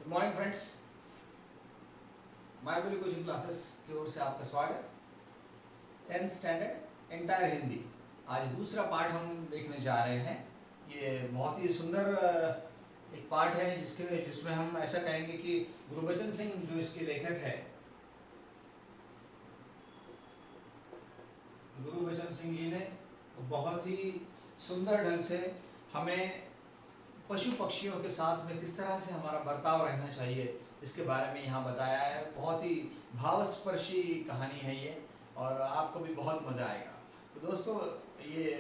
Good morning friends, my बोली coaching classes की ओर से आपका स्वागत। 10th स्टैंडर्ड एंटायर हिंदी, आज दूसरा पार्ट हम देखने जा रहे हैं। ये बहुत ही सुंदर एक पार्ट है जिसमें हम ऐसा कहेंगे कि गुरबचन सिंह जो इसके लेखक है, गुरबचन सिंह जी ने बहुत ही सुंदर ढंग से हमें पशु पक्षियों के साथ में किस तरह से हमारा बर्ताव रहना चाहिए इसके बारे में यहाँ बताया है। बहुत ही भावस्पर्शी कहानी है ये और आपको भी बहुत मज़ा आएगा। तो दोस्तों, ये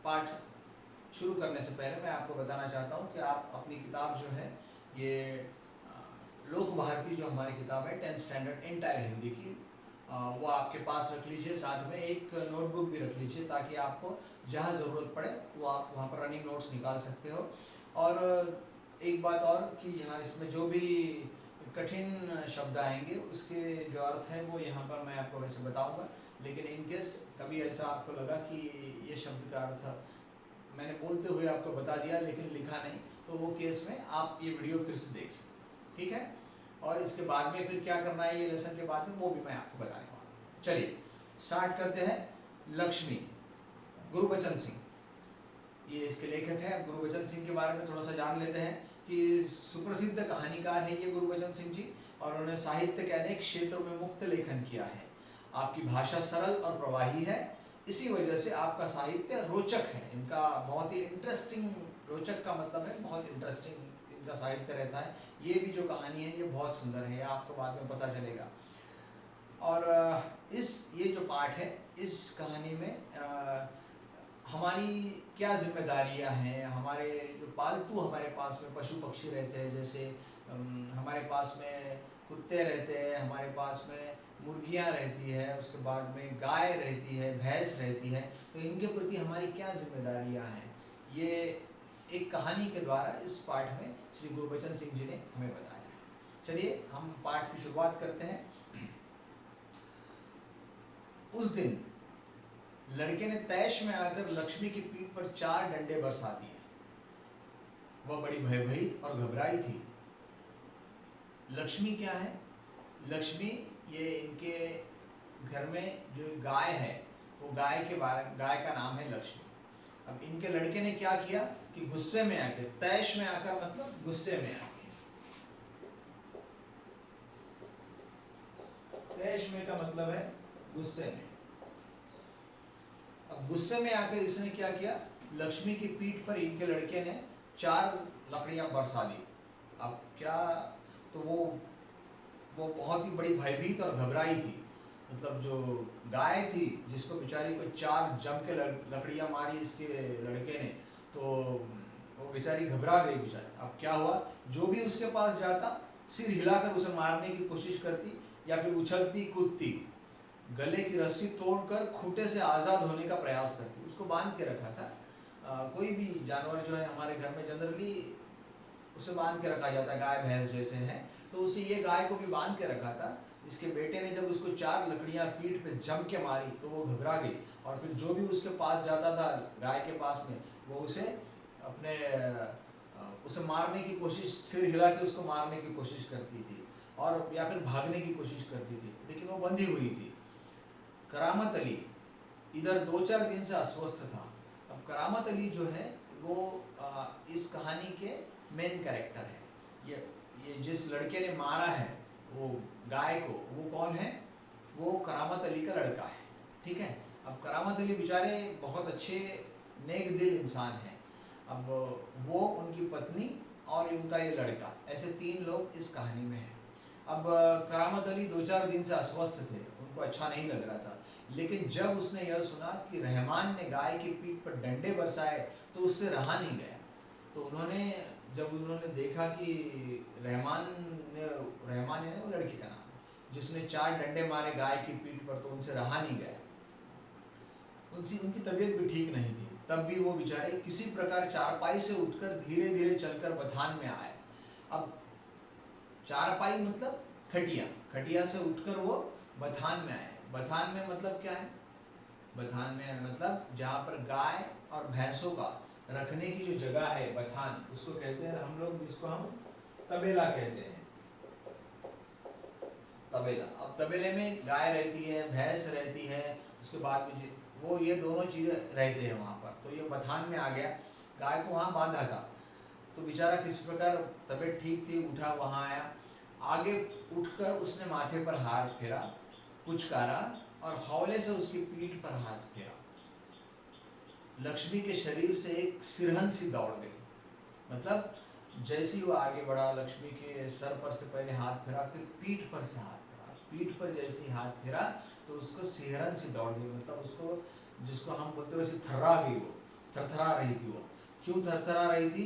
पाठ शुरू करने से पहले मैं आपको बताना चाहता हूँ कि आप अपनी किताब जो है ये लोक भारती जो हमारी किताब है 10th स्टैंडर्ड एंटायर हिंदी की, वो आपके पास रख लीजिए। साथ में एक नोटबुक भी रख लीजिए ताकि आपको जहाँ ज़रूरत पड़े वो आप वहाँ पर रनिंग नोट्स निकाल सकते हो। और एक बात और कि यहाँ इसमें जो भी कठिन शब्द आएंगे उसके जो अर्थ हैं वो यहाँ पर मैं आपको वैसे बताऊंगा, लेकिन इन केस कभी ऐसा आपको लगा कि ये शब्द का अर्थ मैंने बोलते हुए आपको बता दिया लेकिन लिखा नहीं, तो वो केस में आप ये वीडियो फिर से देख सकते, ठीक है। और इसके बाद में फिर क्या करना है ये लेसन के बाद में वो भी मैं आपको बताने वाला हूँ। चलिए स्टार्ट करते हैं। लक्ष्मी, गुरबचन सिंह ये इसके लेखक हैं। गुरबचन सिंह के बारे में थोड़ा सा जान लेते हैं कि सुप्रसिद्ध कहानीकार है ये गुरबचन सिंह जी, और उन्होंने साहित्य के अनेक क्षेत्रों में मुक्त लेखन किया है। आपकी भाषा सरल और प्रवाही है, इसी वजह से आपका साहित्य रोचक है। इनका बहुत ही इंटरेस्टिंग, रोचक का मतलब है बहुत इंटरेस्टिंग इनका साहित्य रहता है। ये भी जो कहानी है ये बहुत सुंदर है, आपको बाद में पता चलेगा। और ये जो पाठ है इस कहानी में हमारी क्या जिम्मेदारियां हैं। हमारे जो पालतू हमारे पास में पशु पक्षी रहते हैं, जैसे हमारे पास में कुत्ते रहते हैं, हमारे पास में मुर्गियां रहती है, उसके बाद में गाय रहती है, भैंस रहती है, तो इनके प्रति हमारी क्या जिम्मेदारियां हैं, ये एक कहानी के द्वारा इस पाठ में श्री गुरबचन सिंह जी ने हमें बताया है। चलिए हम पाठ की शुरुआत करते हैं। उस दिन लड़के ने तैश में आकर लक्ष्मी की पीठ पर 4 डंडे बरसा दिए। वह बड़ी भयभीत और घबराई थी। लक्ष्मी क्या है? लक्ष्मी ये इनके घर में जो गाय है वो गाय का नाम है लक्ष्मी। अब इनके लड़के ने क्या किया कि गुस्से में आकर, तैश में आकर मतलब गुस्से में आकर, तैश में का मतलब है गुस्से में। अब गुस्से में आकर इसने क्या किया, लक्ष्मी की पीठ पर इनके लड़के ने 4 लकड़ियां बरसा दी। अब क्या, तो वो बहुत ही बड़ी भयभीत और घबराई थी। मतलब जो गाय थी जिसको बेचारी को 4 जम के लकड़ियां मारी इसके लड़के ने, तो वो बेचारी घबरा गई बेचारी। अब क्या हुआ, जो भी उसके पास जाता सिर हिलाकर उसे मारने की कोशिश करती या फिर उछलती कूदती, गले की रस्सी तोड़कर खूंटे से आज़ाद होने का प्रयास करती। उसको बांध के रखा था। कोई भी जानवर जो है हमारे घर में जनरली उसे बांध के रखा जाता है, गाय भैंस जैसे हैं, तो उसे ये गाय को भी बांध के रखा था। इसके बेटे ने जब उसको 4 लकड़ियां पीठ पे जम के मारी तो वो घबरा गई, और फिर जो भी उसके पास जाता था गाय के पास में, वो उसे अपने उसे मारने की कोशिश, सिर हिला के उसको मारने की कोशिश करती थी और या फिर भागने की कोशिश करती थी, लेकिन वो बंधी हुई थी। करामत अली इधर 2-4 दिन से अस्वस्थ था। अब करामत अली जो है वो इस कहानी के मेन कैरेक्टर है। ये जिस लड़के ने मारा है वो गाय को, वो कौन है? वो करामत अली का लड़का है, ठीक है। अब करामत अली बेचारे बहुत अच्छे नेक दिल इंसान हैं। अब वो, उनकी पत्नी और उनका ये लड़का, ऐसे 3 लोग इस कहानी में हैं। अब करामत अली 2-4 दिन से अस्वस्थ थे, उनको अच्छा नहीं लग रहा था, लेकिन जब उसने यह सुना कि रहमान ने गाय की पीठ पर डंडे बरसाए तो उससे रहा नहीं गया। तो जब उन्होंने देखा कि रहमान ने वो लड़की का नाम है, जिसने 4 डंडे मारे गाय की पीठ पर, तो उनसे रहा नहीं गया। उनकी तबीयत भी ठीक नहीं थी, तब भी वो बेचारे किसी प्रकार चारपाई से उठकर धीरे धीरे चलकर बथान में आए। अब चारपाई मतलब खटिया से उठकर वो बथान में आए। बथान में मतलब क्या है? बथान में मतलब जहाँ पर गाय और भैंसों का रखने की जो जगह है, बथान उसको कहते हैं हम लोग, जिसको हम तबेला कहते हैं। तबेला, अब तबेले में गाय रहती है, भैंस रहती है, उसके बाद में वो ये दोनों चीज़ें रहते हैं वहाँ पर। तो ये बथान में आ गया, गाय को वहाँ बांधा था। तो बेचारा किसी प्रकार तबीयत ठीक थी, उठा, वहाँ आया, आगे उठकर उसने माथे पर हाथ फेरा, पुचकारा और हौले से उसकी पीठ पर हाथ फेरा। लक्ष्मी के शरीर से एक सिरहन सी दौड़ गई। मतलब जैसे ही वो आगे बढ़ा, लक्ष्मी के सर पर से पहले हाथ फेरा, फिर पीठ पर से हाथ फेरा। पीठ पर जैसे ही हाथ फेरा तो उसको सिहरन सी दौड़ गई। मतलब उसको, जिसको हम बोलते वैसे थर्रा गई, वो थरथरा रही थी। वो क्यों थरथरा रही थी?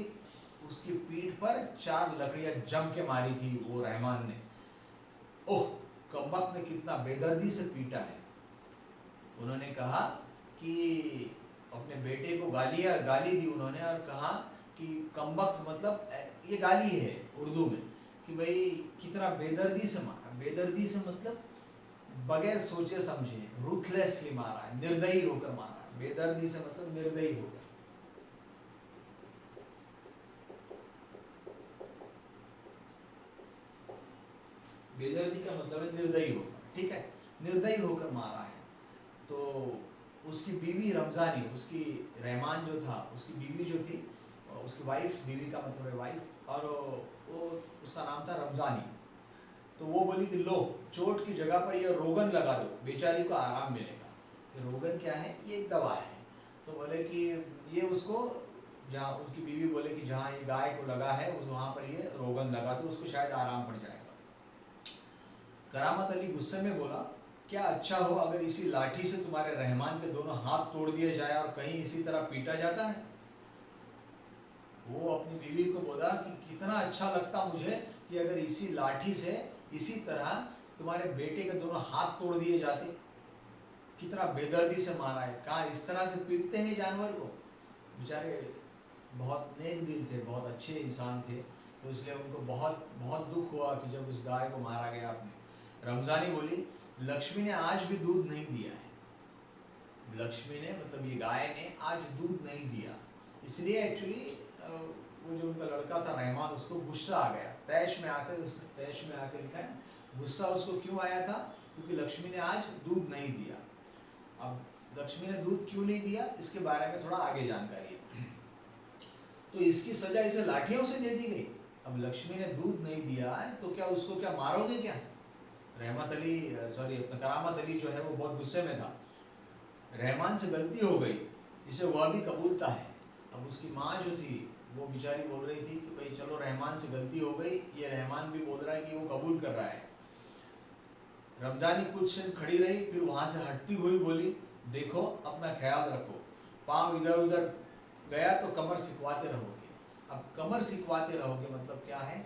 उसकी पीठ पर 4 लकड़ियां जम के मारी थी वो रहमान ने। ओह, कमबख्त ने कितना बेदर्दी से पीटा है। उन्होंने कहा कि अपने बेटे को गाली दी उन्होंने, और कहा कि कमबख्त, मतलब ये गाली है उर्दू में, कि भाई कितना बेदर्दी से मारा। बेदर्दी से मतलब बगैर सोचे समझे, रूथलेसली मारा है, निर्दयी होकर मारा है। बेदर्दी से मतलब निर्दयी होकर। बेदर्दी का मतलब है निर्दयी होकर, ठीक है, निर्दयी होकर मारा है। तो उसकी बीवी रमजानी, उसकी रहमान जो था, उसकी बीवी जो थी, उसकी वाइफ, बीवी का मतलब है वाइफ, और वो उसका नाम था रमजानी। तो वो बोली कि लो, चोट की जगह पर ये रोगन लगा दो, बेचारी को आराम मिलेगा। ये रोगन क्या है? ये एक दवा है। तो बोले कि ये उसको, जहाँ उसकी बीवी बोले कि जहाँ ये गाय को लगा है उस वहाँ पर ये रोगन लगा दो, उसको शायद आराम पड़ जाएगा। करामत अली गुस्से में बोला, क्या अच्छा हो अगर इसी लाठी से तुम्हारे रहमान के दोनों हाथ तोड़ दिए जाए और कहीं इसी तरह पीटा जाता है। वो अपनी बीवी को बोला कि कितना अच्छा लगता मुझे कि अगर इसी लाठी से इसी तरह तुम्हारे बेटे के दोनों हाथ तोड़ दिए जाते। कितना बेदर्दी से मारा है, कहा इस तरह से पीटते हैं जानवर को। बेचारे बहुत नेक दिल थे, बहुत अच्छे इंसान थे, तो इसलिए उनको बहुत बहुत दुख हुआ कि जब उस गाय को मारा गया आपने। रमजानी बोली, लक्ष्मी ने आज भी दूध नहीं दिया है। लक्ष्मी ने, मतलब ये गाय ने आज दूध नहीं दिया, इसलिए एक्चुअली वो जो उनका लड़का था रहमान, उसको गुस्सा आ गया। तैश में आकर, उसने तैश में आकर लिखा है, गुस्सा उसको क्यों आया था? क्योंकि लक्ष्मी ने आज दूध नहीं दिया। अब लक्ष्मी ने दूध क्यों नहीं दिया, इसके बारे में थोड़ा आगे जानकारी है। तो इसकी सजा इसे लाठियों से दे दी गई। अब लक्ष्मी ने दूध नहीं दिया है तो क्या उसको क्या मारोगे क्या? रहमत अली, सॉरी, करामत अली जो है वो बहुत गुस्से में था। रहमान से गलती हो गई, इसे वह भी कबूलता है। अब उसकी माँ जो थी वो बेचारी बोल रही थी कि भाई चलो रहमान से गलती हो गई, ये रहमान भी बोल रहा है कि वो कबूल कर रहा है। रमजानी कुछ दिन खड़ी रही, फिर वहाँ से हटती हुई बोली, देखो अपना ख्याल रखो, पाँव इधर उधर गया तो कमर सिकवाते रहोगे। अब कमर सिकवाते रहोगे मतलब क्या है?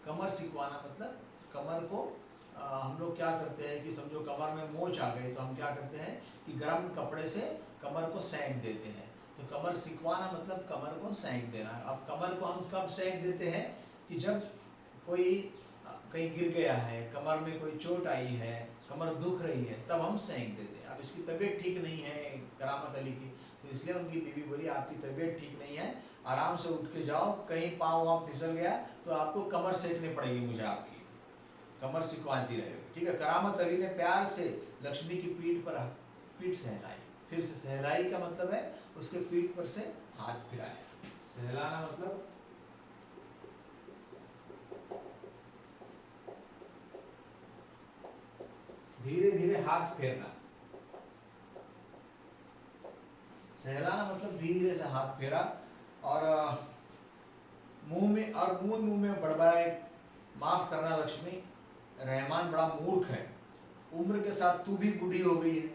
कमर सिकवाना मतलब कमर को हम लोग क्या करते हैं कि समझो कमर में मोच आ गई तो हम क्या करते हैं कि गर्म कपड़े से कमर को सेंक देते हैं। तो कमर सिकवाना मतलब कमर को सेंक देना। अब कमर को हम कब सेंक देते हैं? कि जब कोई कहीं गिर गया है, कमर में कोई चोट आई है, कमर दुख रही है, तब हम सेंक देते हैं। अब इसकी तबीयत ठीक नहीं है करामत अली की, तो इसलिए उनकी बीवी बोली आपकी तबीयत ठीक नहीं है, आराम से उठ के जाओ, कहीं पाँव वाँव फिसल गया तो आपको कमर सेकनी पड़ेगी, मुझे आपकी कमर सिकवाती रहेगी, ठीक है। करामत अली ने प्यार से लक्ष्मी की पीठ सहलाई। फिर से सहलाई का मतलब है उसके पीठ पर से हाथ फिराया। सहलाना मतलब धीरे धीरे हाथ फेरना। सहलाना मतलब धीरे से हाथ फेरा और मुंह में बड़बड़ाए, माफ करना लक्ष्मी, रहमान बड़ा मूर्ख है, उम्र के साथ तू भी बूढ़ी हो गई है।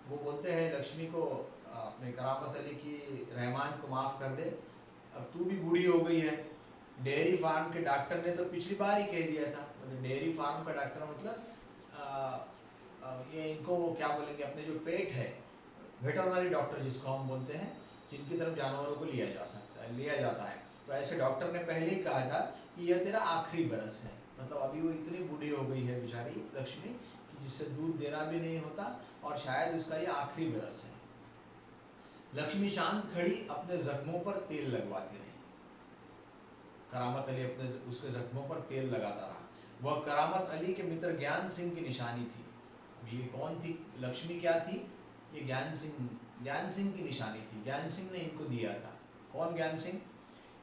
वो बोलते हैं लक्ष्मी को, अपने करामत अली की, रहमान को माफ कर दे, अब तू भी बूढ़ी हो गई है। डेयरी फार्म के डॉक्टर ने तो पिछली बार ही कह दिया था, मतलब डेयरी फार्म का डॉक्टर मतलब ये इनको क्या बोलेंगे, अपने जो पेट है, वेटरनरी डॉक्टर जिसको हम बोलते हैं, जिनकी तरफ जानवरों को लिया जाता है। तो ऐसे डॉक्टर ने पहले ही कहा था कि यह तेरा आखिरी बरस है। मतलब अभी वो इतनी बूढ़ी हो गई है बेचारी लक्ष्मी कि जिससे दूध देना भी नहीं होता, और शायद उसका ये आखिरी बरस है। लक्ष्मी शांत खड़ी अपने जख्मों पर तेल लगवाती रही। करामत अली अपने उसके जख्मों पर तेल लगाता रहा। वह करामत अली के मित्र ज्ञान सिंह की निशानी थी। ये कौन थी? लक्ष्मी क्या थी? ये ज्ञान सिंह की निशानी थी। ज्ञान सिंह ने इनको दिया था। कौन ज्ञान सिंह?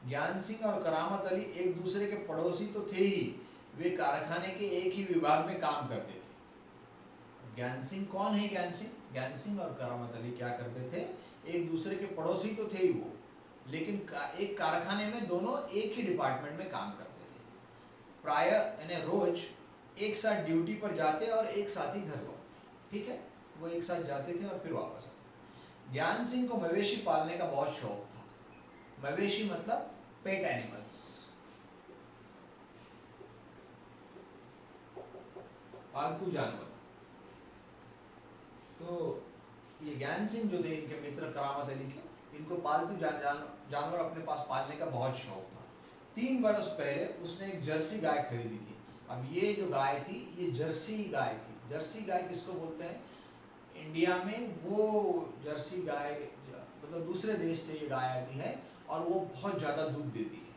ज्ञान सिंह और करामत अली एक दूसरे के पड़ोसी तो थे ही, वे कारखाने के एक ही विभाग में काम करते थे। ज्ञान सिंह कौन है? ज्ञान सिंह और करामत अली क्या करते थे? एक दूसरे के पड़ोसी तो थे ही वो, लेकिन एक कारखाने में दोनों एक ही डिपार्टमेंट में काम करते थे। प्राय यानी रोज एक साथ ड्यूटी पर जाते और एक साथ ही घर लौटते। ठीक है, वो एक साथ जाते थे और फिर वापस आते। ज्ञान सिंह को मवेशी पालने का बहुत शौक था। मवेशी मतलब पेट एनिमल्स, पालतू जानवर। तो ये ज्ञान सिंह जो थे, इनके मित्र करामत अली के, इनको पालतू जानवर अपने पास पालने का बहुत शौक था। 3 बरस पहले उसने एक जर्सी गाय खरीदी थी। अब ये जो गाय थी, ये जर्सी गाय थी। जर्सी गाय किसको बोलते हैं? इंडिया में वो जर्सी गाय, मतलब दूसरे देश से ये गाय आती है और वो बहुत ज़्यादा दूध देती है।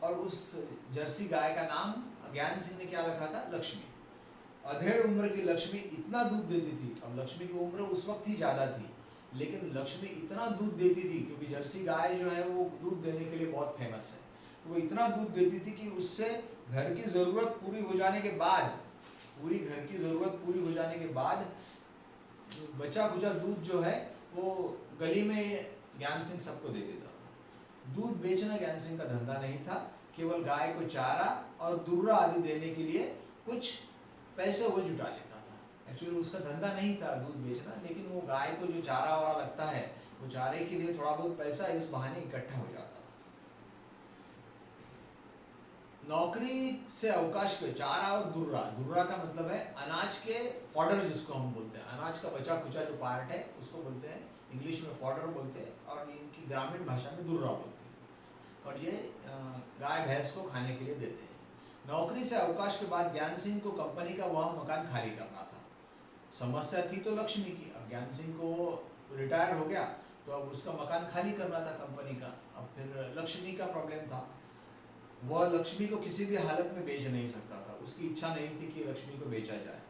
और उस जर्सी गाय का नाम ज्ञान सिंह ने क्या रखा था? लक्ष्मी। अधेड़ उम्र की लक्ष्मी इतना दूध देती थी। अब लक्ष्मी की उम्र उस वक्त ही ज़्यादा थी, लेकिन लक्ष्मी इतना दूध देती थी, क्योंकि जर्सी गाय जो है वो दूध देने के लिए बहुत फेमस है। तो वो इतना दूध देती थी कि उससे घर की ज़रूरत पूरी हो जाने के बाद, पूरी घर की ज़रूरत पूरी हो जाने के बाद बचा खुचा दूध जो है वो गली में ज्ञान सिंह सबको दे देता था। दूध बेचना ज्ञान सिंह का धंधा नहीं था, केवल गाय को चारा और दूरा आदि देने के लिए कुछ पैसे वो जुटा लेता था। एक्चुअली उसका धंधा नहीं था दूध बेचना, लेकिन वो गाय को जो चारा वारा लगता है, वो चारे के लिए थोड़ा बहुत पैसा इस बहाने इकट्ठा हो जाता था। नौकरी से अवकाश पे चारा और दुर्रा, दुर्रा का मतलब है अनाज के फॉडर, जिसको हम बोलते हैं, अनाज का बचा खुचा जो पार्ट है उसको बोलते हैं, इंग्लिश में फॉडर बोलते हैं और इनकी ग्रामीण भाषा में दुर्रा बोलते हैं। और ये गाय भैंस को खाने के लिए देते हैं। नौकरी से अवकाश के बाद ज्ञान सिंह को कंपनी का वह मकान खाली करना था। समस्या थी तो लक्ष्मी की। अब ज्ञान सिंह को रिटायर हो गया तो अब उसका मकान खाली करना था कंपनी का। अब फिर लक्ष्मी का प्रॉब्लम था। वह लक्ष्मी को किसी भी हालत में बेच नहीं सकता था। उसकी इच्छा नहीं थी कि लक्ष्मी को बेचा जाए,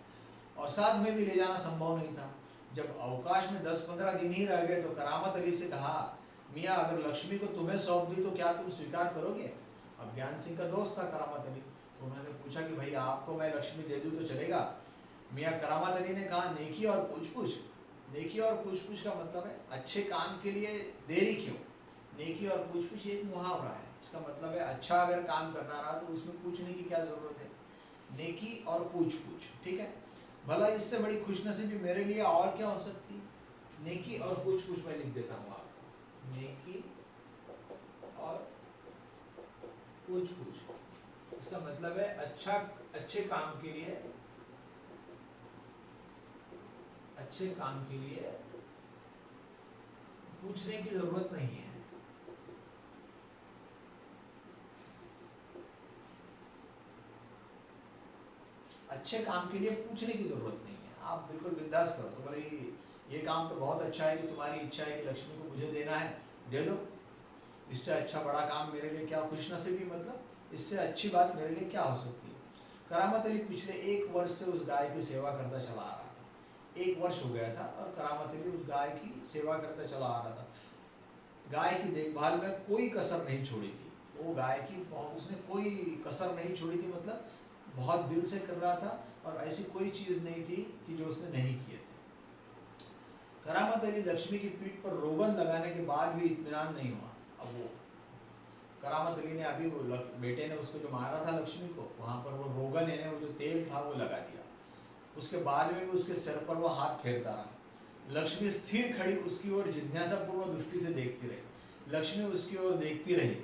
और साथ में भी ले जाना संभव नहीं था। जब अवकाश में 10-15 दिन ही रह गए तो करामत अली से कहा, मियाँ अगर लक्ष्मी को तुम्हें सौंप दी तो क्या तुम स्वीकार करोगे? अब ज्ञान सिंह का दोस्त था करामत अली, तो उन्होंने पूछा कि भाई आपको मैं लक्ष्मी दे दूँ तो चलेगा? मियाँ करामत अली ने कहा, नेकी और पूछ-पूछ। नेकी और पूछ-पूछ का मतलब है अच्छे काम के लिए देरी क्यों? नेकी और पूछ-पूछ ये एक मुहावरा है। इसका मतलब है अच्छा अगर काम करना रहा तो उसमें पूछने की क्या ज़रूरत है? नेकी और पूछ-पूछ, ठीक है? भला इससे बड़ी खुशनसीबी मेरे लिए और क्या हो सकती है? नेकी और पूछ-पूछ मैं लिख देता हूँ आपको। नेकी और पूछ-पूछ, इसका मतलब है अच्छे काम के लिए, अच्छे काम के लिए पूछने की जरूरत नहीं है। अच्छे काम के लिए पूछने की जरूरत नहीं है। आप बिल्कुल बिंदास करो तो बोले ये काम तो बहुत अच्छा है कि तुम्हारी इच्छा है कि लक्ष्मी को मुझे देना है, दे दो। इससे अच्छा बड़ा काम मेरे लिए क्या? खुशनसीबी मतलब इससे अच्छी बात मेरे लिए क्या हो सकती है? करामत अली पिछले 1 वर्ष से उस गाय की सेवा करता चला आ रहा था। 1 वर्ष हो गया था और करामत अली उस गाय की सेवा करता चला आ रहा था। गाय की देखभाल में कोई कसर नहीं छोड़ी थी। वो गाय की उसने कोई कसर नहीं छोड़ी थी, मतलब बहुत दिल से कर रहा था और ऐसी कोई चीज़ नहीं थी कि जो उसने नहीं किए थे। करामत अली लक्ष्मी की पीठ पर रोगन लगाने के बाद भी इत्मीनान नहीं हुआ। अब वो करामत अली ने अभी वो बेटे ने उसको जो मारा था लक्ष्मी को, वहाँ पर वो रोगन यानी वो जो तेल था वो लगा दिया। उसके बाद में भी उसके सिर पर वो हाथ फेरता रहा। लक्ष्मी स्थिर खड़ी उसकी ओर जिज्ञासापूर्वक दृष्टि से देखती रही। लक्ष्मी उसकी ओर देखती रही।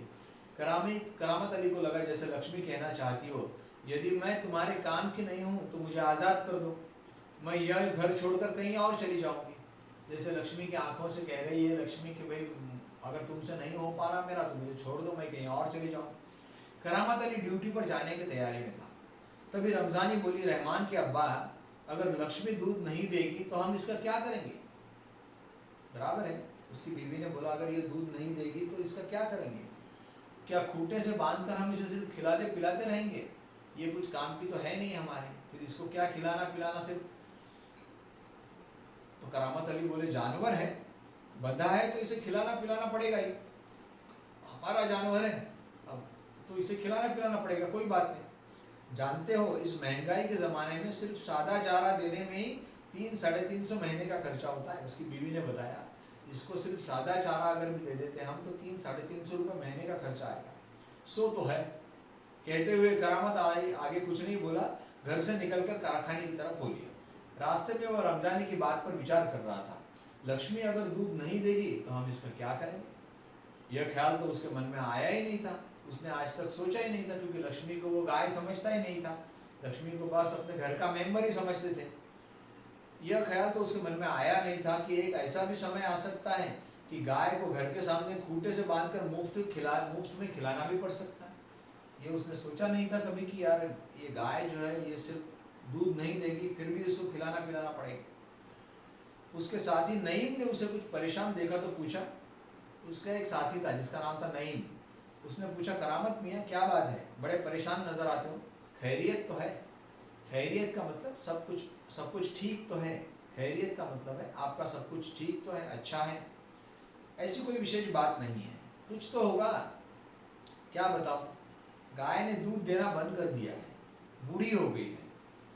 करामत अली को लगा जैसे लक्ष्मी कहना चाहती हो, यदि मैं तुम्हारे काम की नहीं हूँ तो मुझे आज़ाद कर दो, मैं यह घर छोड़कर कहीं और चली जाऊँगी। जैसे लक्ष्मी की आंखों से कह रही है लक्ष्मी कि भाई अगर तुमसे नहीं हो पा रहा मेरा तो मुझे छोड़ दो, मैं कहीं और चली जाऊँ। करामत अली ड्यूटी पर जाने की तैयारी में था। तभी रमजानी बोली, रहमान के अब्बा अगर लक्ष्मी दूध नहीं देगी तो हम इसका क्या करेंगे? बराबर है। उसकी बीवी ने बोला अगर ये दूध नहीं देगी तो इसका क्या करेंगे? क्या खूंटे से बांधकर हम इसे सिर्फ खिलाते पिलाते रहेंगे? ये कुछ काम की तो है नहीं हमारे, फिर इसको क्या खिलाना पिलाना सिर्फ। तो करामत अली बोले जानवर है, बंधा है तो इसे खिलाना पिलाना पड़ेगा ही, हमारा जानवर है, अब तो इसे खिलाना पिलाना पड़ेगा, कोई बात नहीं। जानते हो इस महंगाई के ज़माने में सिर्फ सादा चारा देने में ही 300-350 महीने का खर्चा होता है। उसकी बीवी ने बताया, इसको सिर्फ सादा चारा अगर भी दे देते हम तो 300-350 रुपये महीने का खर्चा आएगा। सो तो है। कहते हुए करामत आई आगे कुछ नहीं बोला, घर से निकलकर कारखाने की तरफ हो लिया। रास्ते में वह रमजानी की बात पर विचार कर रहा था। लक्ष्मी अगर दूध नहीं देगी तो हम इसका क्या करेंगे? यह ख्याल तो उसके मन में आया ही नहीं था। उसने आज तक सोचा ही नहीं था, क्योंकि लक्ष्मी को वो गाय समझता ही नहीं था। लक्ष्मी को बस अपने घर का मेंबर ही समझते थे। यह ख्याल तो उसके मन में आया नहीं था कि एक ऐसा भी समय आ सकता है कि गाय को घर के सामने खूंटे से बांधकर मुफ्त में खिलाना भी पड़ सकता है। ये उसने सोचा नहीं था कभी कि यार ये गाय जो है ये सिर्फ दूध नहीं देगी, फिर भी इसको खिलाना पिलाना पड़ेगा। उसके साथी नईम ने उसे कुछ परेशान देखा तो पूछा, उसका एक साथी था जिसका नाम था नईम। उसने पूछा, करामत मियाँ क्या बात है, बड़े परेशान नजर आते हो, खैरियत तो है? खैरियत का मतलब सब कुछ ठीक तो है। खैरियत का मतलब है आपका सब कुछ ठीक तो है, अच्छा है, ऐसी कोई विशेष बात नहीं है, कुछ तो होगा। क्या बताओ? गाय ने दूध देना बंद कर दिया है, बूढ़ी हो गई है,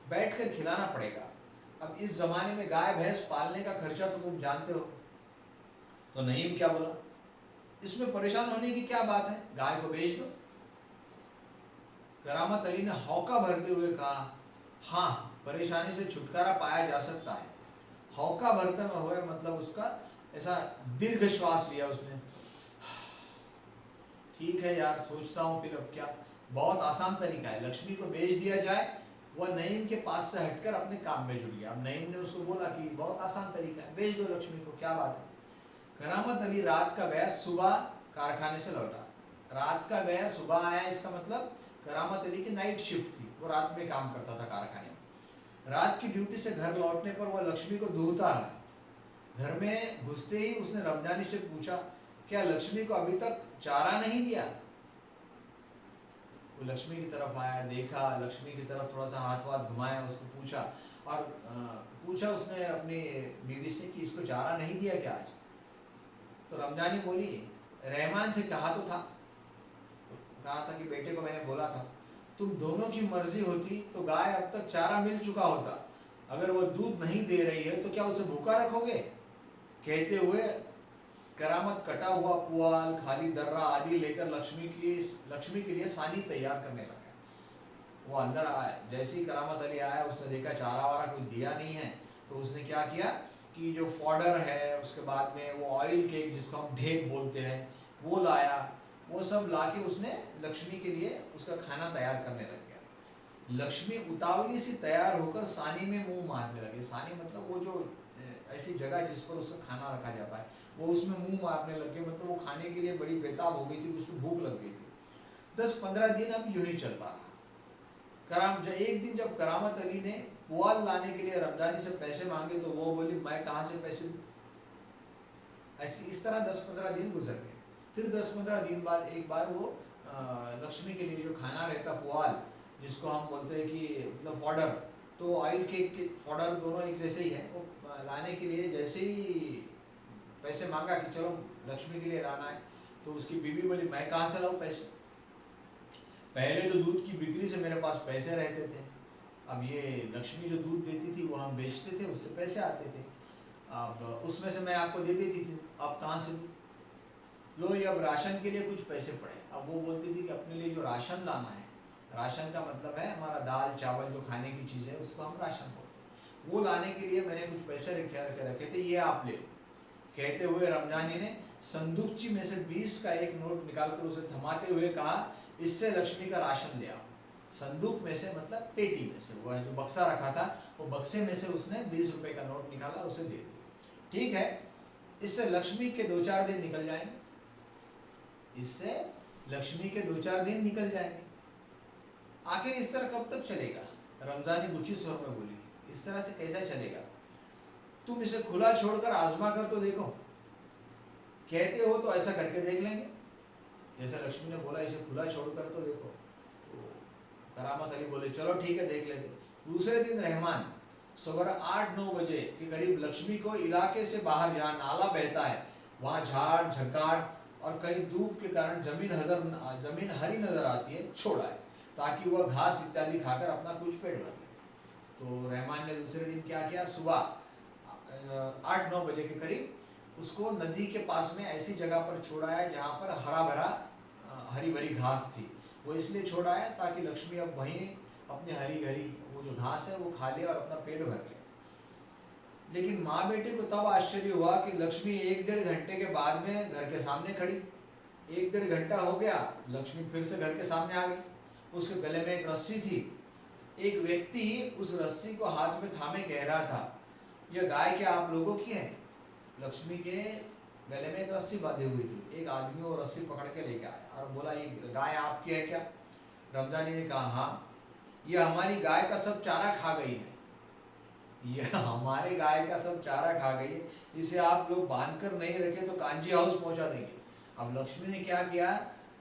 बैठकर खिलाना पड़ेगा। अब इस जमाने में गाय भैंस पालने का खर्चा तो तुम जानते हो। तो नईम क्या बोला, इसमें परेशान होने की क्या बात है, गाय को बेच दो। करामत अली ने हौका भरते हुए कहा, हाँ परेशानी से छुटकारा पाया जा सकता है। हौका भरते हुए मतलब उसका ऐसा दीर्घ श्वास लिया उसने। ठीक है यार, सोचता हूँ फिर अब क्या, बहुत आसान तरीका है, लक्ष्मी को बेच दिया जाए। वह नईम के पास से हटकर अपने काम में जुड़ गया। अब नईम ने उसको बोला कि बहुत आसान तरीका है, बेच दो लक्ष्मी को, क्या बात है। करामत अली रात का गया, सुबह कारखाने से लौटा। रात का गया सुबह आया, इसका मतलब करामत अली की नाइट शिफ्ट थी, वो रात में काम करता था कारखाने में। रात की ड्यूटी से घर लौटने पर वह लक्ष्मी को दूहता रहा। घर में घुसते ही उसने रमजानी से पूछा, क्या लक्ष्मी को अभी तक चारा नहीं दिया? वो लक्ष्मी की तरफ आया, देखा लक्ष्मी की तरफ, थोड़ा सा हाथ वाथ घुमाया, उसको पूछा, और पूछा उसने अपनी बीवी से कि इसको चारा नहीं दिया क्या आज? तो रमजानी बोली, रहमान से कहा तो था, कहा था कि बेटे को मैंने बोला था, तुम दोनों की मर्जी होती तो गाय अब तक चारा मिल चुका होता। अगर वो दूध नहीं दे रही है तो क्या उसे भूखा रखोगे? कहते हुए करामत कटा हुआ पुआल, खाली दर्रा आदि लेकर लक्ष्मी के लिए सानी तैयार करने लगा। वो अंदर आया, जैसे ही करामत अली आया उसने देखा चारा वारा कोई दिया नहीं है, तो उसने क्या किया कि जो फॉडर है, उसके बाद में वो ऑयल केक जिसको हम ढेक बोलते हैं वो लाया। वो सब लाके उसने लक्ष्मी के लिए उसका खाना तैयार करने लग गया। लक्ष्मी उतावली सी तैयार होकर सानी में मुंह मारने लगे। सानी मतलब वो जो ऐसी जगह जिस पर उसका खाना रखा जाता है, वो उसमें मुंह मारने लगे। मतलब वो खाने के लिए बड़ी बेताब हो गई थी, उसको भूख लग गई थी। 10-15 दिन अब यूं ही चलता रहा। एक दिन जब करामत अली ने पुआल लाने के लिए रमजानी से पैसे मांगे तो वो बोली, मैं कहाँ से पैसे दूँ? ऐसी इस तरह 10-15 दिन गुजर गए। फिर 10-15 दिन बाद एक बार वो लक्ष्मी के लिए जो खाना रहता पुआल, जिसको हम बोलते हैं कि मतलब फॉडर, तो ऑयल केक के फॉडर दोनों एक जैसे ही है, वो लाने के लिए जैसे ही पैसे मांगा कि चलो लक्ष्मी के लिए लाना है, तो उसकी बीवी बोली, मैं कहाँ से लाऊँ पैसे? पहले तो दूध की बिक्री से मेरे पास पैसे रहते थे, अब ये लक्ष्मी जो दूध देती थी वो हम बेचते थे, उससे पैसे आते थे, अब उसमें से मैं आपको दे देती थी, अब कहाँ से दूँ? लो ये अब राशन के लिए कुछ पैसे पड़े। अब वो बोलती थी कि अपने लिए जो राशन लाना है, राशन का मतलब है हमारा दाल चावल जो खाने की चीज़ है उसको हम राशन बोलते हैं, वो लाने के लिए मैंने कुछ पैसे रखे थे, ये आप ले लो। कहते हुए रमजानी ने संदूकची में से 20 का एक नोट निकालकर उसे थमाते हुए कहा, इससे लक्ष्मी का राशन ले आओ। संदूक में से मतलब पेटी में से, वह जो बक्सा रखा था वो बक्से में से उसने 20 रुपए का नोट निकाला, उसे दे दिया। ठीक है, इससे लक्ष्मी के 2-4 दिन निकल जाएंगे, इससे लक्ष्मी के 2-4 दिन निकल जाएंगे। आखिर इस तरह कब तक चलेगा? रमजानी दुखी स्वर में बोली, इस तरह से कैसा चलेगा? तुम इसे खुला छोड़कर आजमा कर तो देखो। कहते हो तो ऐसा करके देख लेंगे। जैसा लक्ष्मी ने बोला, इसे खुला छोड़कर तो देखो। तो करामत अली बोले चलो ठीक है देख लेते। दूसरे दिन रहमान सुबह 8-9 बजे के करीब लक्ष्मी को इलाके से बाहर जहाँ नाला बहता है वहाँ झाड़ झकाड़ और कहीं धूप के कारण जमीन हरी नजर आती है छोड़ा है, ताकि वह घास इत्यादि खाकर अपना कुछ पेट भर ले। तो रहमान ने दूसरे दिन क्या किया, सुबह 8-9 बजे के करीब उसको नदी के पास में ऐसी जगह पर छोड़ा है जहाँ पर हरा भरा हरी भरी घास थी। वो इसलिए छोड़ा है ताकि लक्ष्मी अब वहीं अपनी हरी भरी वो जो घास है वो खा ले और अपना पेट भर ले। लेकिन माँ बेटे को तब आश्चर्य हुआ कि लक्ष्मी 1-1.5 घंटे के बाद में घर के सामने खड़ी। 1-1.5 घंटा हो गया, लक्ष्मी फिर से घर के सामने आ गई। उसके गले में एक रस्सी थी। एक व्यक्ति उस रस्सी को हाथ में थामे कह रहा था, यह गाय क्या आप लोगों की है? लक्ष्मी के गले में एक रस्सी बांधी हुई थी। एक आदमी वो रस्सी पकड़ के लेके आया और बोला, ये गाय आपकी है क्या? रमजानी ने कहा हाँ, यह हमारी गाय का सब चारा खा गई है। यह हमारे गाय का सब चारा खा गई है, इसे आप लोग बांध कर नहीं रखे तो कांजी हाउस पहुंचा देंगे। अब लक्ष्मी ने क्या किया,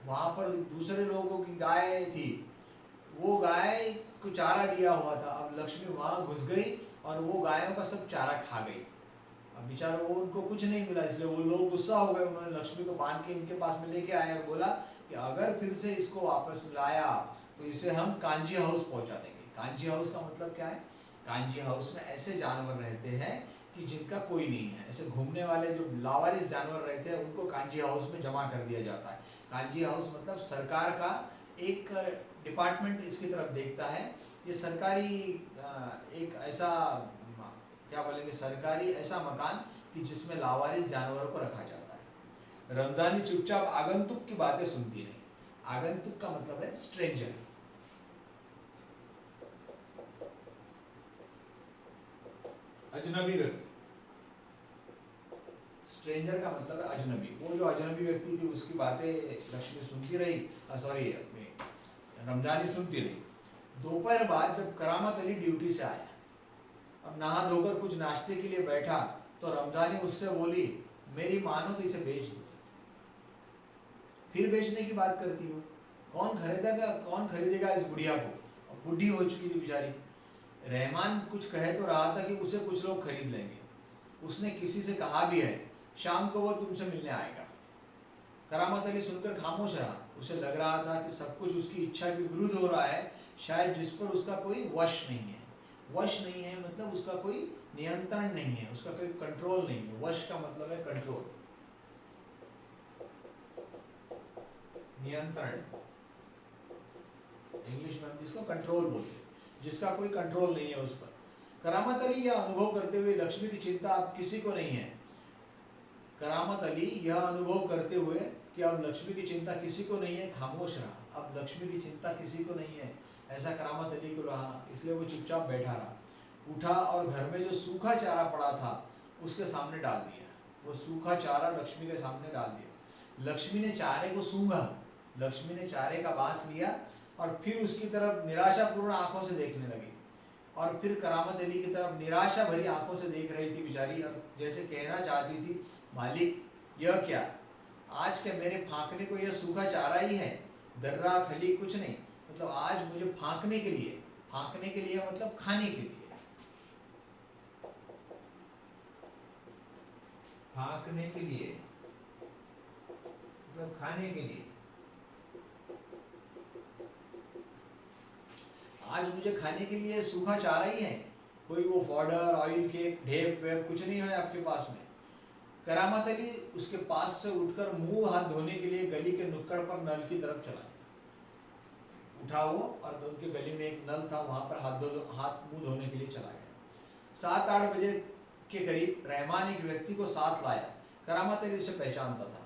वहां पर दूसरे लोगों की गाय थी, वो गाय को चारा दिया हुआ था। अब लक्ष्मी वहां घुस गई और वो गायों का सब चारा खा गई। अब बेचारा वो उनको कुछ नहीं मिला, इसलिए वो लोग गुस्सा हो गए। उन्होंने लक्ष्मी को बांध के इनके पास में लेके आए और बोला कि अगर फिर से इसको वापस लाया तो इसे हम कांजी हाउस पहुंचा देंगे। कांजी हाउस का मतलब क्या है? कांजी हाउस में ऐसे जानवर रहते हैं कि जिनका कोई नहीं है, ऐसे घूमने वाले जो लावारिस जानवर रहते हैं उनको कांजी हाउस में जमा कर दिया जाता है। कांजी हाउस मतलब सरकार का एक डिपार्टमेंट इसकी तरफ देखता है। ये सरकारी एक ऐसा क्या बोलेंगे, सरकारी ऐसा मकान कि जिसमें लावारिस जानवरों को रखा जाता है। रमजानी चुपचाप आगंतुक की बातें सुनती नहीं। आगंतुक का मतलब है स्ट्रेंजर। अजनबी व्यक्ति। स्ट्रेंजर का मतलब है अजनबी। वो जो अजनबी व्यक्ति थी उसकी बातें लक्ष्मी सुनती रही, सॉरी रमजानी सुनती रही। दोपहर बाद जब करामत अली ड्यूटी से आया, अब नहा धोकर कुछ नाश्ते के लिए बैठा तो रमजानी उससे बोली, मेरी मानो तो इसे बेच दो। फिर बेचने की बात करती हो? कौन खरीदेगा इस बुढ़िया को? अब बुढ़ी हो चुकी थी बेचारी। रहमान कुछ कह तो रहा था कि उसे कुछ लोग खरीद लेंगे। उसने किसी से कहा भी है शाम को वो तुमसे मिलने आएगा। करामत अली सुनकर खामोश रहा। उसे लग रहा था कि सब कुछ उसकी इच्छा के विरुद्ध हो रहा है, शायद जिस पर उसका कोई वश नहीं है। वश नहीं है मतलब उसका कोई नियंत्रण नहीं है, उसका कोई कंट्रोल नहीं है। वश का मतलब है कंट्रोल, नियंत्रण। इंग्लिश में जिसको कंट्रोल बोलते हैं, जिसका कोई कंट्रोल नहीं है उस पर। करामत अली यह अनुभव करते हुए लक्ष्मी की चिंता अब किसी को नहीं है। करामत अली यह अनुभव करते हुए कि अब लक्ष्मी की चिंता किसी को नहीं है, खामोश रहा। अब लक्ष्मी की चिंता किसी को नहीं है, ऐसा करामत अली को रहा, इसलिए वो चुपचाप बैठा रहा। उठा और घर में जो सूखा चारा पड़ा था उसके सामने डाल दिया। वो सूखा चारा लक्ष्मी के सामने डाल दिया। लक्ष्मी ने चारे को सूंघा। लक्ष्मी ने चारे का बांस लिया और फिर उसकी तरफ निराशापूर्ण आंखों से देखने लगी। और फिर करामत अली की तरफ निराशा भरी आंखों से देख रही थी बेचारी, और जैसे कहना चाहती थी, मालिक यह क्या, आज के मेरे फांकने को यह सूखा चारा ही है, दर्रा खली कुछ नहीं। मतलब आज मुझे फांकने के लिए मतलब खाने के लिए, फांकने के लिए मतलब खाने के लिए, आज मुझे खाने के लिए सूखा चारा ही है। कोई वो फॉडर ऑयल के ढेप वेप कुछ नहीं है आपके पास में। करामत अली उसके पास से उठकर मुंह हाथ धोने के लिए गली के नुक्कड़ पर नल की तरफ चला। उठा वो और उनके गली में एक नल था, वहां पर हाथ मुंह धोने के लिए चला गया। 7-8 बजे के करीब रहमान एक व्यक्ति को साथ लाया। करामत अली उसे पहचानता था।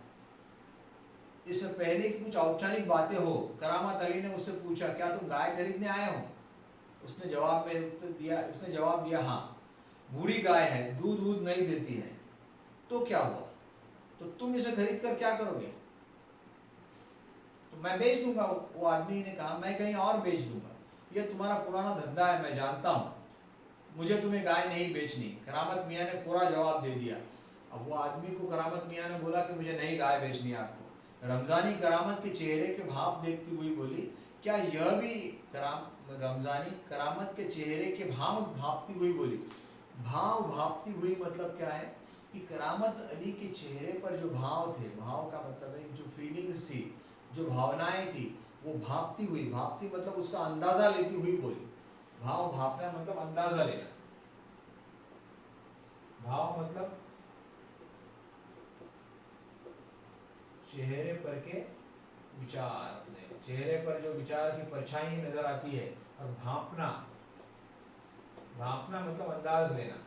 इससे पहले कि कुछ औपचारिक बातें हो, करामत अली ने उससे पूछा, क्या तुम गाय खरीदने आए हो? उसने जवाब दिया हाँ, बूढ़ी गाय है, दूध नहीं देती है। तो क्या हुआ? तो तुम इसे खरीद कर क्या करोगे? तो मैं बेच दूंगा। वो आदमी ने कहा, मैं कहीं और बेच दूंगा, यह तुम्हारा पुराना धंधा है, मैं जानता हूँ, मुझे तुम्हें गाय नहीं बेचनी। करामत मियाँ ने कोरा जवाब दे दिया। अब वो आदमी को करामत मियाँ ने बोला कि मुझे नहीं गाय बेचनी है आपको। रमजानी करामत के चेहरे के भाव देखती हुई बोली, क्या यह भी रमजानी करामत के चेहरे के भाव भापती हुई बोली। भाव भापती हुई मतलब क्या है कि करामत अली के चेहरे पर जो भाव थे, भाव का मतलब है जो फीलिंग्स थी, जो भावनाएं थी, वो भापती हुई, भापती मतलब उसका अंदाजा लेती हुई बोली। भाव भापना मतलब अंदाजा लेना, भाव मतलब चेहरे पर के विचार, अपने चेहरे पर जो विचार की परछाई नजर आती है। और भापना, भापना मतलब अंदाज लेना,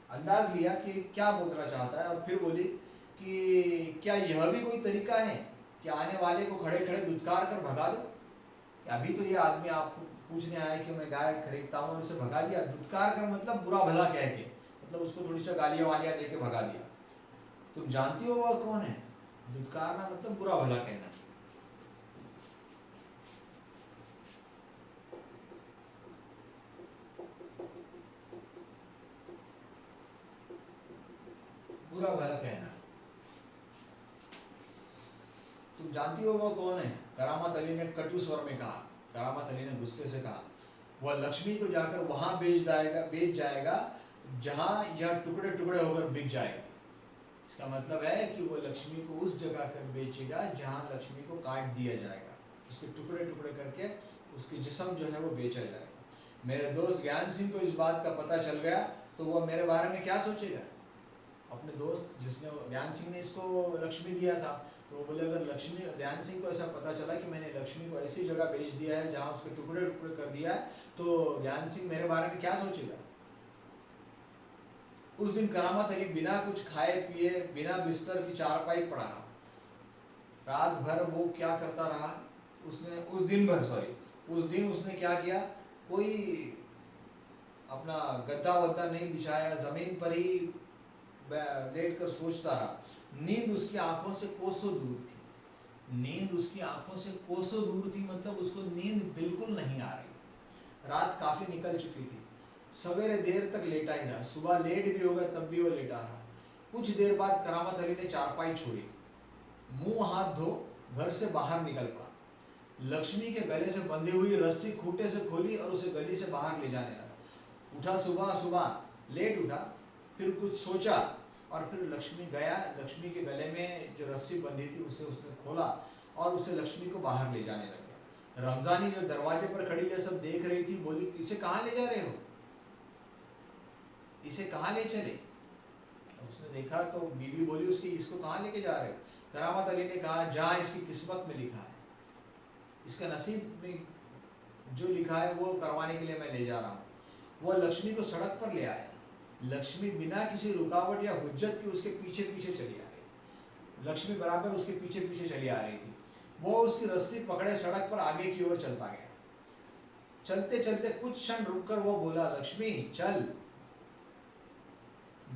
अंदाज लिया कि क्या बोलना चाहता है। और फिर बोली कि क्या यह भी कोई तरीका है कि आने वाले को खड़े खड़े दुत्कार कर भगा दो। अभी तो ये आदमी आपको पूछने आया कि मैं गाय खरीदता हूँ और उसे भगा दिया। दुत्कार कर मतलब बुरा भला कह के, मतलब उसको थोड़ी सी गालियां वालियां दे के भगा दिया। तुम जानती हो वह कौन है। दुत्कारना मतलब बुरा भला कहना। बुरा भला कहना। तुम जानती हो वह कौन है। करामत अली ने कटु स्वर में कहा। करामत अली ने गुस्से से कहा, वह लक्ष्मी को जाकर वहां बेच जाएगा जहां यह टुकड़े टुकड़े होकर बिक जाएगा। इसका मतलब है कि वो लक्ष्मी को उस जगह कर बेचेगा जहां लक्ष्मी को काट दिया जाएगा, उसके टुकड़े टुकड़े करके उसकी जिस्म जो है वो बेचा जाएगा। मेरे दोस्त ज्ञान सिंह को इस बात का पता चल गया तो वह मेरे बारे में क्या सोचेगा। अपने दोस्त जिसने, ज्ञान सिंह ने इसको लक्ष्मी दिया था, तो वो बोले अगर लक्ष्मी, ज्ञान सिंह को ऐसा पता चला कि मैंने लक्ष्मी को ऐसी जगह बेच दिया है जहाँ उसके टुकड़े टुकड़े कर दिया है, तो ज्ञान सिंह मेरे बारे में क्या सोचेगा। उस दिन करामत अली बिना कुछ खाए पिए, बिना बिस्तर की चारपाई पड़ा रहा। रात भर वो क्या करता रहा, उसने उस दिन भर, उस दिन उसने क्या किया, कोई अपना गद्दा वद्दा नहीं बिछाया, जमीन पर ही लेट कर सोचता रहा। नींद उसकी आंखों से कोसों दूर थी। नींद उसकी आंखों से कोसों दूर थी मतलब उसको नींद बिल्कुल नहीं आ रही थी। रात काफी निकल चुकी थी। सवेरे देर तक लेटा ही रहा। सुबह लेट भी हो गया तब भी वो लेटा रहा। कुछ देर बाद करामत अली ने चारपाई छोड़ी, मुंह हाथ धो घर से बाहर निकल पड़ा। लक्ष्मी के गले से बंधी हुई रस्सी खूंटे से खोली और उसे गली से बाहर ले जाने लगा। उठा, सुबह सुबह लेट उठा, फिर कुछ सोचा और फिर लक्ष्मी गया। लक्ष्मी के गले में जो रस्सी बंधी थी उसे उसने खोला और उसे लक्ष्मी को बाहर ले जाने लगा। रमजानी जो दरवाजे पर खड़ी है सब देख रही थी, बोली इसे कहाँ ले जा रहे हो, इसे कहाँ ले चले। उसने देखा तो बीवी बोली उसकी, इसको कहाँ लेके जा रहे हो। करामत अली ने कहा जहाँ इसकी किस्मत में लिखा है, इसका नसीब में जो लिखा है वो करवाने के लिए मैं ले जा रहा हूँ। वह लक्ष्मी को सड़क पर ले आया। लक्ष्मी बिना किसी रुकावट या हुज्जत के उसके पीछे पीछे चली आ रही थी। लक्ष्मी बराबर उसके पीछे पीछे चली आ रही थी। वो उसकी रस्सी पकड़े सड़क पर आगे की ओर चलता गया। चलते चलते कुछ क्षण रुककर वो बोला, लक्ष्मी चल,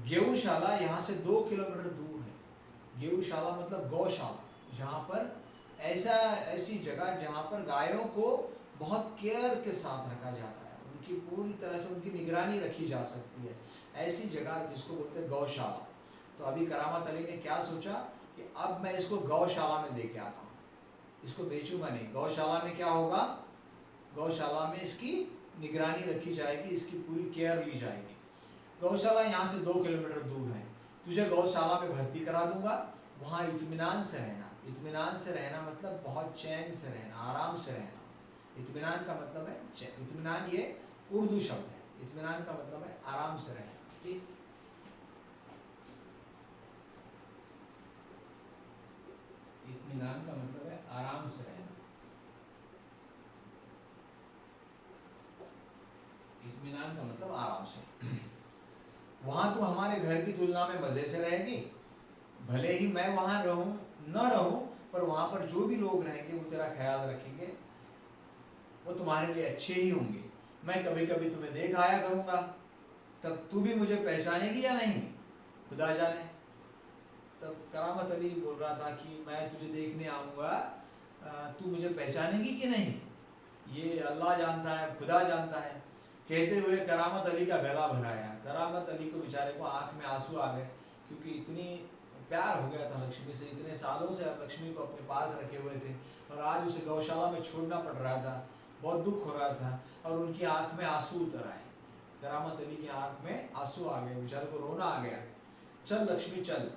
गेहूशाला यहाँ से 2 किलोमीटर दूर है। गेहूशाला मतलब गौशाला, जहाँ पर ऐसी जगह जहाँ पर गायों को बहुत केयर के साथ रखा जाता है, उनकी पूरी तरह से उनकी निगरानी रखी जा सकती है, ऐसी जगह जिसको बोलते हैं गौशाला। तो अभी करामत अली ने क्या सोचा कि अब मैं इसको गौशाला में लेके आता हूँ, इसको बेचूंगा नहीं। गौशाला में क्या होगा, गौशाला में इसकी निगरानी रखी जाएगी, इसकी पूरी केयर ली जाएगी। गौशाला यहाँ से 2 किलोमीटर दूर है। तुझे गौशाला में भर्ती करा दूंगा, वहाँ इत्मीनान से रहना। इत्मीनान से रहना मतलब बहुत चैन से रहना, आराम से रहना। इत्मीनान का मतलब है, इत्मीनान ये उर्दू शब्द है, इत्मीनान का मतलब है आराम से रहना। ठीक, इत्मीनान का मतलब है आराम से रहना। इत्मीनान का मतलब आराम से। वहां तो हमारे घर की तुलना में मजे से रहेगी। भले ही मैं वहां रहूं न रहूं, पर वहां पर जो भी लोग रहेंगे वो तेरा ख्याल रखेंगे, वो तुम्हारे लिए अच्छे ही होंगे। मैं कभी कभी तुम्हें देख आया करूंगा, तब तू भी मुझे पहचानेगी या नहीं, खुदा जाने। तब करामत अली बोल रहा था कि मैं तुझे देखने आऊंगा, तू मुझे पहचानेगी कि नहीं ये अल्लाह जानता है, खुदा जानता है। कहते हुए करामत अली का गला भराया। करामत अली को बेचारे को आंख में आंसू आ गए, क्योंकि इतनी प्यार हो गया था लक्ष्मी से, इतने सालों से लक्ष्मी को अपने पास रखे हुए थे और आज उसे गौशाला में छोड़ना पड़ रहा था। बहुत दुख हो रहा था और उनकी आंख में आंसू उतर आए। करामत अली की आंख में आंसू आ गए, बेचारे को रोना आ गया। चल लक्ष्मी चल,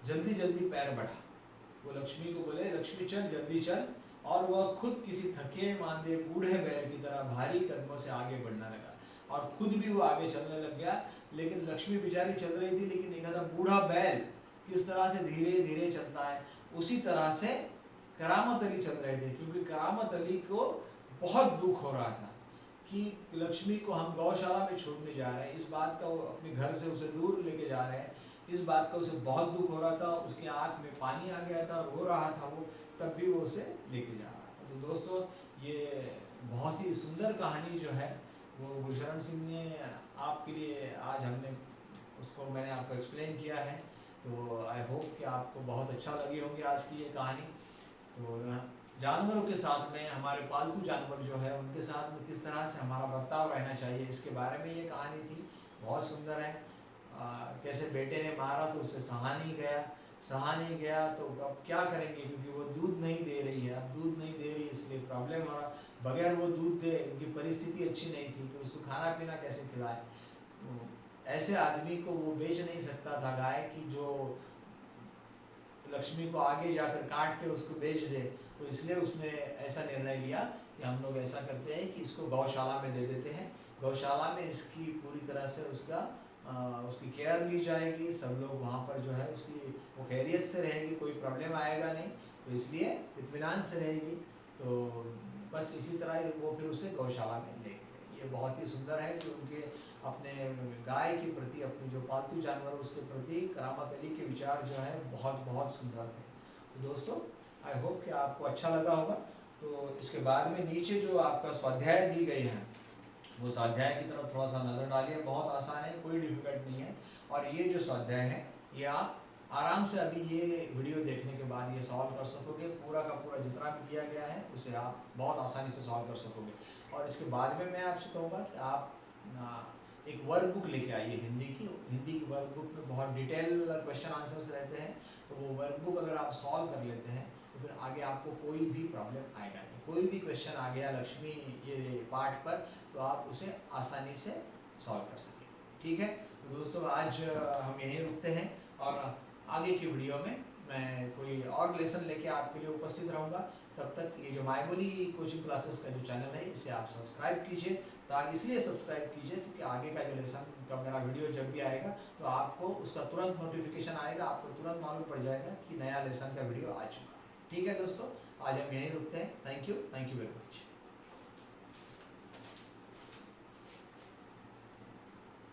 जल्दी जल्दी पैर बढ़ा। वो लक्ष्मी को बोले लक्ष्मी चल जल्दी चल, और वह खुद किसी थके मांदे बूढ़े बैल की तरह भारी कदमों से आगे बढ़ने लगा और खुद भी वो आगे चलने लग गया। लेकिन लक्ष्मी बेचारी चल रही थी, लेकिन एक बूढ़ा बैल किस तरह से धीरे धीरे चलता है उसी तरह से करामत अली चल रहे थे, क्योंकि करामत अली को बहुत दुख हो रहा था कि लक्ष्मी को हम गौशाला में छोड़ने जा रहे हैं, इस बात का वो अपने घर से उसे दूर लेके जा रहे हैं, इस बात का उसे बहुत दुख हो रहा था। उसकी आंख में पानी आ गया था, रो रहा था वो, तब भी वो उसे लेके जा रहा था। तो दोस्तों ये बहुत ही सुंदर कहानी जो है वो गुरशरण सिंह ने आपके लिए आज हमने उसको मैंने आपको एक्सप्लेन किया है। तो आई होप कि आपको बहुत अच्छा लगी होगी आज की ये कहानी। तो जानवरों के साथ में, हमारे पालतू जानवर जो है उनके साथ में किस तरह से हमारा बर्ताव रहना चाहिए, इसके बारे में ये कहानी थी। बहुत सुंदर है। कैसे बेटे ने मारा तो उसे सहा नहीं गया तो अब क्या करेंगे, क्योंकि वो दूध नहीं दे रही है, अब दूध नहीं दे रही इसलिए प्रॉब्लम हो रहा। बगैर वो दूध दे, उनकी परिस्थिति अच्छी नहीं थी तो उसको खाना पीना कैसे खिलाए। तो ऐसे आदमी को वो बेच नहीं सकता था गाय की, जो लक्ष्मी को आगे जाकर काट के उसको बेच दे। तो इसलिए उसने ऐसा निर्णय लिया कि हम लोग ऐसा करते हैं कि इसको गौशाला में दे देते हैं। गौशाला में इसकी पूरी तरह से उसकी केयर ली जाएगी, सब लोग वहाँ पर जो है उसकी वो खैरियत से रहेगी, कोई प्रॉब्लम आएगा नहीं, तो इसलिए इत्मीनान से रहेगी। तो बस इसी तरह वो फिर उसे गौशाला में ले गए। ये बहुत ही सुंदर है कि उनके अपने गाय के प्रति, अपनी जो पालतू जानवर उसके प्रति करामत अली के विचार जो है बहुत बहुत सुंदर थे। तो दोस्तों आई होप कि आपको अच्छा लगा होगा। तो इसके बाद में नीचे जो आपका स्वाध्याय दी गई है वो स्वाध्याय की तरफ थोड़ा सा नज़र डालिए। बहुत आसान है, कोई डिफिकल्ट नहीं है। और ये जो स्वाध्याय है ये आप आराम से अभी ये वीडियो देखने के बाद ये सॉल्व कर सकोगे। पूरा का पूरा जितना भी दिया गया है उसे आप बहुत आसानी से सॉल्व कर सकोगे। और इसके बाद में मैं आपसे कहूँगा कि आप एक वर्क बुक लेके आइए हिंदी की वर्क बुक में बहुत डिटेल क्वेश्चन आंसर्स रहते हैं। तो वो वर्क बुक अगर आप सॉल्व कर लेते हैं तो फिर आगे आपको कोई भी प्रॉब्लम आएगा नहीं। कोई भी क्वेश्चन आ गया लक्ष्मी ये पार्ट पर तो आप उसे आसानी से सॉल्व कर सकेंगे। ठीक है, तो दोस्तों आज हम यहीं रुकते हैं और आगे की वीडियो में मैं कोई और लेसन लेके आपके लिए उपस्थित रहूँगा। तब तक ये जो मायबोली कोचिंग क्लासेस का जो चैनल है इसे आप सब्सक्राइब कीजिए। तो इसलिए सब्सक्राइब कीजिए क्योंकि आगे का जो लेसन का मेरा वीडियो जब भी आएगा तो आपको उसका तुरंत नोटिफिकेशन आएगा, आपको तुरंत मालूम पड़ जाएगा कि नया लेसन का वीडियो आ चुका है। ठीक है दोस्तों, आज हम यहीं रुकते हैं। Thank you very much.